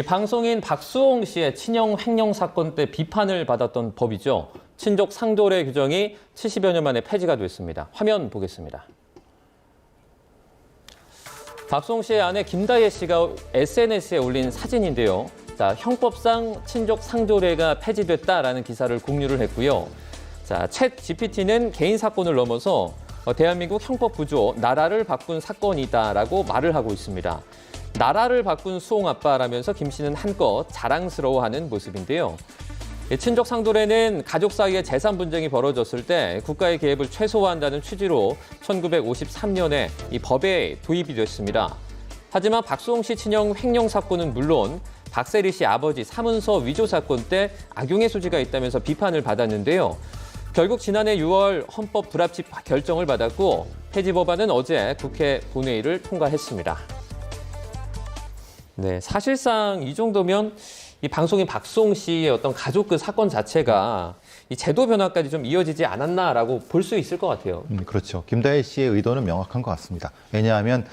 방송인 박수홍 씨의 친형 횡령 사건 때 비판을 받았던 법이죠. 친족 상도례 규정이 70여 년 만에 폐지가 됐습니다. 화면 보겠습니다. 박수홍 씨의 아내 김다혜 씨가 SNS에 올린 사진인데요. 자, 형법상 친족 상도례가 폐지됐다라는 기사를 공유를 했고요. 자, 챗 GPT는 개인 사건을 넘어서 대한민국 형법 구조, 나라를 바꾼 사건이다라고 말을 하고 있습니다. 나라를 바꾼 수홍 아빠라면서 김 씨는 한껏 자랑스러워하는 모습인데요. 친족 상도례는 가족 사이에 재산 분쟁이 벌어졌을 때 국가의 개입을 최소화한다는 취지로 1953년에 이 법에 도입이 됐습니다. 하지만 박수홍 씨 친형 횡령 사건은 물론 박세리 씨 아버지 사문서 위조 사건 때 악용의 소지가 있다면서 비판을 받았는데요. 결국 지난해 6월 헌법 불합치 결정을 받았고 폐지 법안은 어제 국회 본회의를 통과했습니다. 네, 사실상 이 정도면 이 방송인 박수홍 씨의 어떤 가족 그 사건 자체가 이 제도 변화까지 좀 이어지지 않았나라고 볼 수 있을 것 같아요. 그렇죠. 김다혜 씨의 의도는 명확한 것 같습니다. 왜냐하면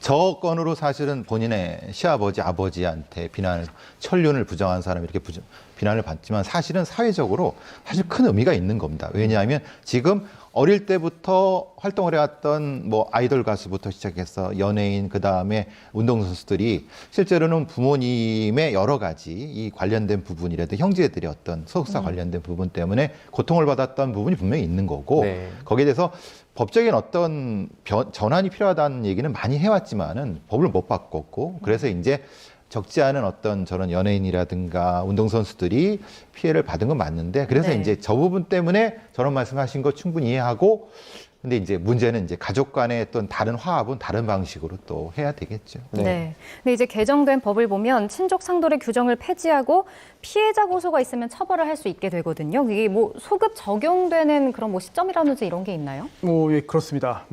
저 건으로 사실은 본인의 시아버지, 아버지한테 천륜을 부정한 사람이 이렇게 비난을 받지만 사실은 사회적으로 사실 큰 의미가 있는 겁니다. 왜냐하면 지금 어릴 때부터 활동을 해왔던 뭐 아이돌 가수부터 시작해서 연예인, 그 다음에 운동선수들이 실제로는 부모님의 여러 가지 이 관련된 부분이라든지 형제들의 어떤 소속사 관련된 부분 때문에 고통을 받았던 부분이 분명히 있는 거고 네. 거기에 대해서 법적인 어떤 전환이 필요하다는 얘기는 많이 해왔지만은 법을 못 바꿨고 그래서 이제 적지 않은 어떤 저런 연예인이라든가 운동선수들이 피해를 받은 건 맞는데 그래서 네. 이제 저 부분 때문에 저런 말씀하신 거 충분히 이해하고 근데 이제 문제는 이제 가족 간의 어떤 다른 화합은 다른 방식으로 또 해야 되겠죠. 네. 근데 이제 개정된 법을 보면 친족 상도례 규정을 폐지하고 피해자 고소가 있으면 처벌을 할 수 있게 되거든요. 이게 뭐 소급 적용되는 그런 뭐 시점이라든지 이런 게 있나요? 예, 그렇습니다.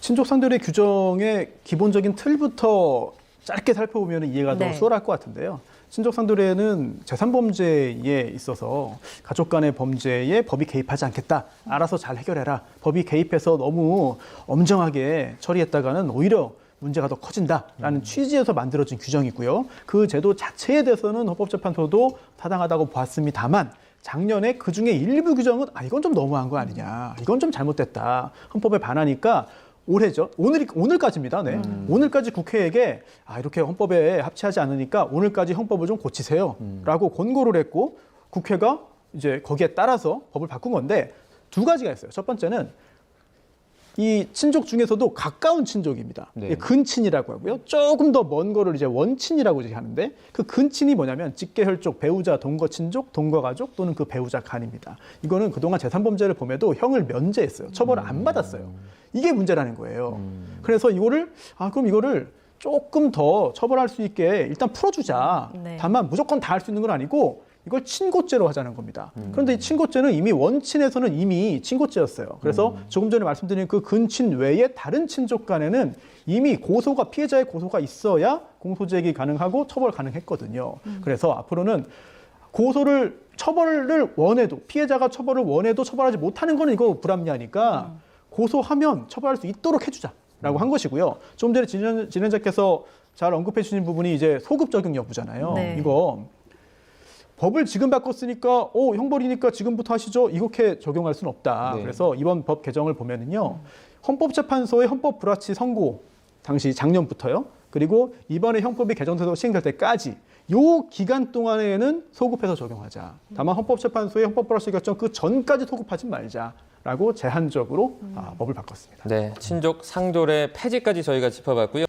친족 상도례 규정의 기본적인 틀부터 짧게 살펴보면 이해가 더 네. 수월할 것 같은데요. 친족 상도례는 재산 범죄에 있어서 가족 간의 범죄에 법이 개입하지 않겠다. 알아서 잘 해결해라. 법이 개입해서 너무 엄정하게 처리했다가는 오히려 문제가 더 커진다라는 취지에서 만들어진 규정이고요. 그 제도 자체에 대해서는 헌법재판소도 타당하다고 보았습니다만 작년에 그중에 일부 규정은 이건 좀 너무한 거 아니냐. 이건 좀 잘못됐다. 헌법에 반하니까 올해죠. 오늘까지입니다. 네. 오늘까지 국회에게 이렇게 헌법에 합치하지 않으니까 오늘까지 헌법을 좀 고치세요라고 권고를 했고 국회가 이제 거기에 따라서 법을 바꾼 건데 두 가지가 있어요. 첫 번째는 이 친족 중에서도 가까운 친족입니다. 네. 근친이라고 하고요. 조금 더 먼 거를 이제 원친이라고 이제 하는데 그 근친이 뭐냐면 직계혈족, 배우자, 동거친족, 동거가족 또는 그 배우자 간입니다. 이거는 그동안 재산범죄를 범해도 형을 면제했어요. 처벌을 안 받았어요. 이게 문제라는 거예요. 그래서 그럼 이거를 조금 더 처벌할 수 있게 일단 풀어주자. 네. 다만 무조건 다 할 수 있는 건 아니고 이걸 친고죄로 하자는 겁니다. 그런데 이 친고죄는 이미 원친에서는 이미 친고죄였어요. 그래서 조금 전에 말씀드린 그 근친 외에 다른 친족 간에는 이미 피해자의 고소가 있어야 공소제기 가능하고 처벌 가능했거든요. 그래서 앞으로는 처벌을 원해도 피해자가 처벌을 원해도 처벌하지 못하는 거는 이거 불합리하니까 고소하면 처벌할 수 있도록 해주자라고 한 것이고요. 좀 전에 진행자께서 잘 언급해 주신 부분이 이제 소급 적용 여부잖아요. 네. 이거 법을 지금 바꿨으니까 형벌이니까 지금부터 하시죠. 이렇게 적용할 수는 없다. 네. 그래서 이번 법 개정을 보면은요. 헌법재판소의 헌법 불합치 선고 당시 작년부터요. 그리고 이번에 형법이 개정돼서 시행될 때까지 요 기간 동안에는 소급해서 적용하자. 다만 헌법재판소의 헌법 불합치 결정 그 전까지 소급하지 말자라고 제한적으로 법을 바꿨습니다. 네, 친족 상도례 폐지까지 저희가 짚어봤고요.